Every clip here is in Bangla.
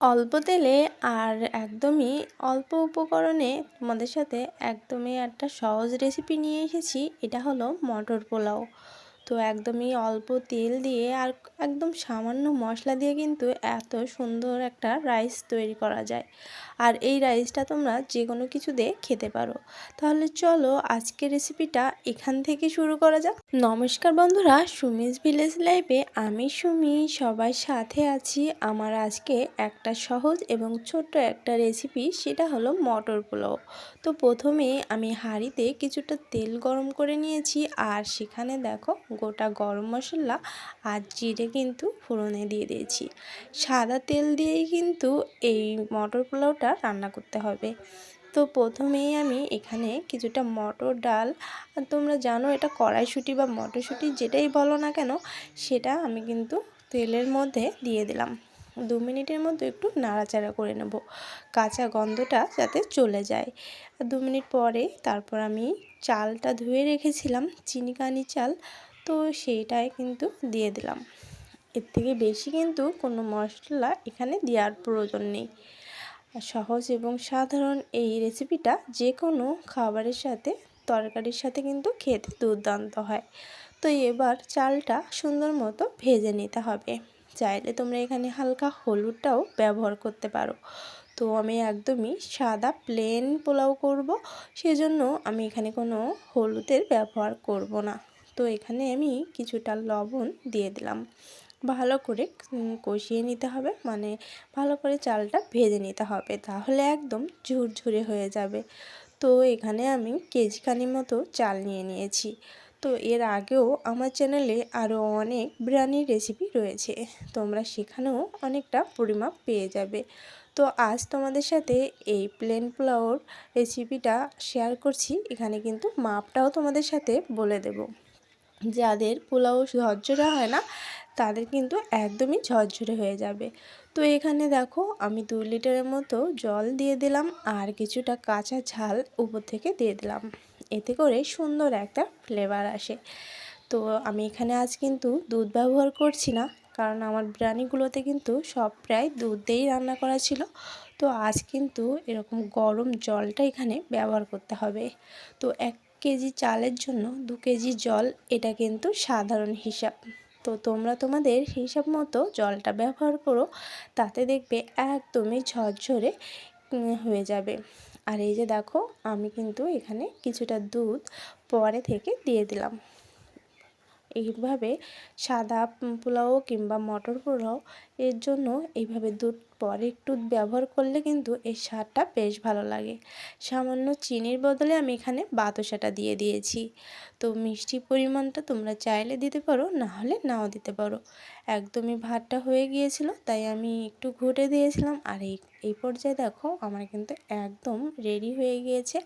অল্প তেলে আর একদমই অল্প উপকরণে তোমাদের সাথে একদমই একটা সহজ রেসিপি নিয়ে এসেছি। এটা হলো মটর পোলাও। তো একদমই অল্প তেল দিয়ে আর একদম সামান্য মশলা দিয়ে কিন্তু এত সুন্দর একটা রাইস তৈরি করা যায়। আর এই রাইসটা তোমরা যে কোনো কিছু দিয়ে খেতে পারো। তাহলে চলো আজকের রেসিপিটা এখান থেকে শুরু করা যাক। নমস্কার বন্ধুরা, সুমিস ভিলেজ লাইফে আমি সুমি সবার সাথে আছি। আমার আজকে একটা সহজ এবং ছোট্ট একটা রেসিপি, সেটা হলো মটর পোলাও। তো প্রথমে আমি হাঁড়িতে কিছুটা তেল গরম করে নিয়েছি, আর সেখানে দেখো গোটা গরম মশলা আর জিরে কিন্তু ফোড়নে দিয়ে দিয়েছি। সাদা তেল দিয়েই কিন্তু এই মটর পোলাওটা রান্না করতে হবে। তো প্রথমেই আমি এখানে কিছুটা মটর ডাল, আর তোমরা জানো এটা কড়াইশুঁটি বা মটরশুঁটি যেটাই বলো না কেন, সেটা আমি কিন্তু তেলের মধ্যে দিয়ে দিলাম। 2 মিনিটের মধ্যে একটু নাড়াচাড়া করে নেব, কাঁচা গন্ধটা যাতে চলে যায়। 2 মিনিট পরে তারপর আমি চালটা ধুয়ে রেখেছিলাম, চিনিকানি চাল, তো সেইটাই কিন্তু দিয়ে দিলাম। এর থেকে বেশি কিন্তু কোনো মশলা এখানে দেওয়ার প্রয়োজন নেই। সহজ এবং সাধারণ এই রেসিপিটা যে কোনো খাবারের সাথে, তরকারির সাথে কিন্তু খেতে দুর্দান্ত হয়। তো এবার চালটা সুন্দর মতো ভেজে নিতে হবে। চাইলে তোমরা এখানে হালকা হলুদটাও ব্যবহার করতে পারো। তো আমি একদমই সাদা প্লেন পোলাও করব, সেজন্য আমি এখানে কোনো হলুদের ব্যবহার করব না। তো এখানে আমি কিছুটা লবণ দিয়ে দিলাম। ভালো করে কষিয়ে নিতে হবে, মানে ভালো করে চালটা ভেজে নিতে হবে, তাহলে একদম ঝুরঝুরে হয়ে যাবে। তো এখানে আমি কেজিখানি মতো চাল নিয়ে নিয়েছি। তো এর আগেও আমার চ্যানেলে আরও অনেক বিরিয়ানির রেসিপি রয়েছে, তোমরা সেখানেও অনেকটা পরিমাপ পেয়ে যাবে। তো আজ তোমাদের সাথে এই প্লেন পোলাওর রেসিপিটা শেয়ার করছি। এখানে কিন্তু মাপটাও তোমাদের সাথে বলে দেব। যাদের পোলাও ঝরঝরে হয় না, তাদের কিন্তু একদমই ঝরঝরে হয়ে যাবে। তো এখানে দেখো আমি 2 লিটারের মতো জল দিয়ে দিলাম, আর কিছুটা কাঁচা ঝাল উপর থেকে দিয়ে দিলাম। এতে করে সুন্দর একটা ফ্লেভার আসে। তো আমি এখানে আজ কিন্তু দুধ ব্যবহার করছি না, কারণ আমার বিরিয়ানিগুলোতে কিন্তু সব প্রায় দুধ দিয়েই রান্না করা ছিল। তো আজ কিন্তু এরকম গরম জলটা এখানে ব্যবহার করতে হবে। তো 1 কেজি চালের জন্য 2 কেজি জল, এটা কিন্তু সাধারণ হিসাব। তো তোমরা তোমাদের হিসাব মতো জলটা ব্যবহার করো, তাতে দেখবে একদমই ঝরঝরে হয়ে যাবে। আর এই যে দেখো আমি কিন্তু এখানে কিছুটা দুধ পরে থেকে দিয়ে দিলাম। এইভাবে সাদা পোলাও কিংবা মটর পোলাও এর জন্য এইভাবে দুধ পরে একটু ব্যবহার করলে কিন্তু এর স্বাদটা বেশ ভালো লাগে। সামান্য চিনির বদলে আমি এখানে বাতাসাটা দিয়ে দিয়েছি। তো মিষ্টির পরিমাণটা তোমরা চাইলে দিতে পারো, না হলে নাও দিতে পারো। একদমই ভাতটা হয়ে গিয়েছিল, তাই আমি একটু ঘুটে দিয়েছিলাম। আর এই পর্যায়ে দেখো আমার কিন্তু একদম রেডি হয়ে গিয়েছে।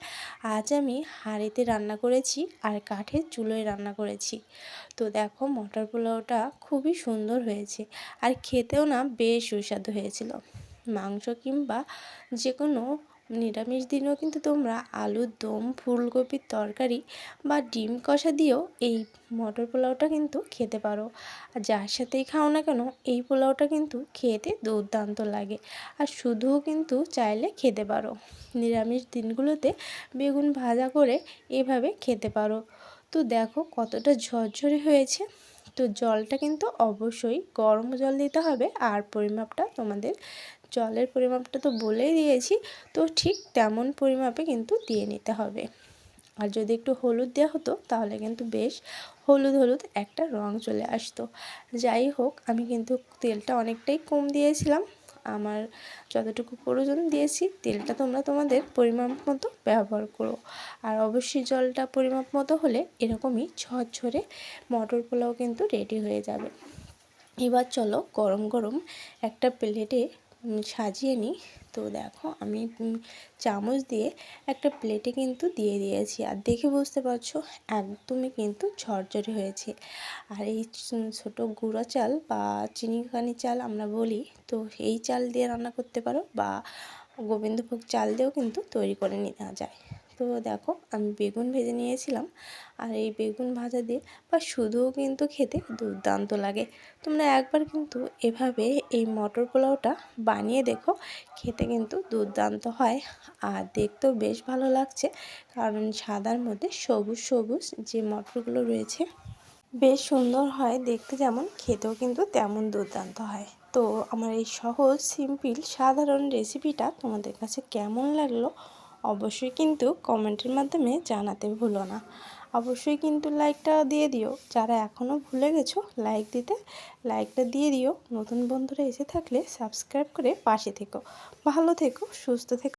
আজ আমি হাঁড়িতে রান্না করেছি আর কাঠের চুলোয় রান্না করেছি। তো দেখো মটর পোলাওটা খুবই সুন্দর হয়েছে, আর খেতেও না বেশ সুস্বাদু হয়েছিল। মাংস কিংবা যে কোনো নিরামিষ দিনেও কিন্তু তোমরা আলুর দম, ফুলকপির তরকারি বা ডিম কষা দিয়েও এই মটর পোলাওটা কিন্তু খেতে পারো। আর যার সাথেই খাও না কেন, এই পোলাওটা কিন্তু খেতে দুর্দান্ত লাগে। আর শুধুও কিন্তু চাইলে খেতে পারো। নিরামিষ দিনগুলোতে বেগুন ভাজা করে এভাবে খেতে পারো। তো দেখো কতটা ঝরঝরে হয়েছে। তো জলটা কিন্তু অবশ্যই গরম জল দিতে হবে, আর পরিমাপটা তোমাদের জলের পরিমাপটা তো বলেই দিয়েছি, তো ঠিক তেমন পরিমাপে কিন্তু দিয়ে নিতে হবে। আর যদি একটু হলুদ দেওয়া হতো তাহলে কিন্তু বেশ হলুদ হলুদ একটা রং চলে আসতো। যাই হোক, আমি কিন্তু তেলটা অনেকটাই কম দিয়েছিলাম, আমার যতটুকু প্রয়োজন দিয়েছি। তেলটা তোমরা তোমাদের পরিমাপ মতো ব্যবহার করো। আর অবশ্যই জলটা পরিমাপ মতো হলে এরকমই ঝরঝরে মটর পোলাও কিন্তু রেডি হয়ে যাবে। এবার চলো গরম গরম একটা প্লেটে সাজিয়ে নিই। তো দেখো আমি চামচ দিয়ে একটা প্লেটে কিন্তু দিয়ে দিয়েছি, আর দেখে বুঝতে পারছো একদমই কিন্তু ঝরঝরে হয়েছে। আর এই ছোটো গুঁড়া চাল বা চিনিকানি চাল আমরা বলি, তো এই চাল দিয়ে রান্না করতে পারো, বা গোবিন্দভোগ চাল দিয়েও কিন্তু তৈরি করে নেওয়া যায়। তো দেখো আমি বেগুন ভেজে নিয়েছিলাম, আর এই বেগুন ভাজা দিয়ে বা শুধুও কিন্তু খেতে দুর্দান্ত লাগে। তোমরা একবার কিন্তু এভাবে এই মটর পোলাওটা বানিয়ে দেখো, খেতে কিন্তু দুর্দান্ত হয় আর দেখতেও বেশ ভালো লাগছে, কারণ সাদার মধ্যে সবুজ সবুজ যে মটরগুলো রয়েছে বেশ সুন্দর হয় দেখতে, যেমন খেতেও কিন্তু তেমন দুর্দান্ত হয়। তো আমার এই সহজ সিম্পল সাধারণ রেসিপিটা তোমাদের কাছে কেমন লাগলো অবশ্যই কিন্তু কমেন্টের মাধ্যমে জানাতে ভুলো না। অবশ্যই কিন্তু লাইকটা দিয়ে দিও, যারা এখনও ভুলে গেছো লাইক দিতে, লাইকটা দিয়ে দিও। নতুন বন্ধুরা এসে থাকলে সাবস্ক্রাইব করে পাশে থেকো। ভালো থেকো, সুস্থ থেকো।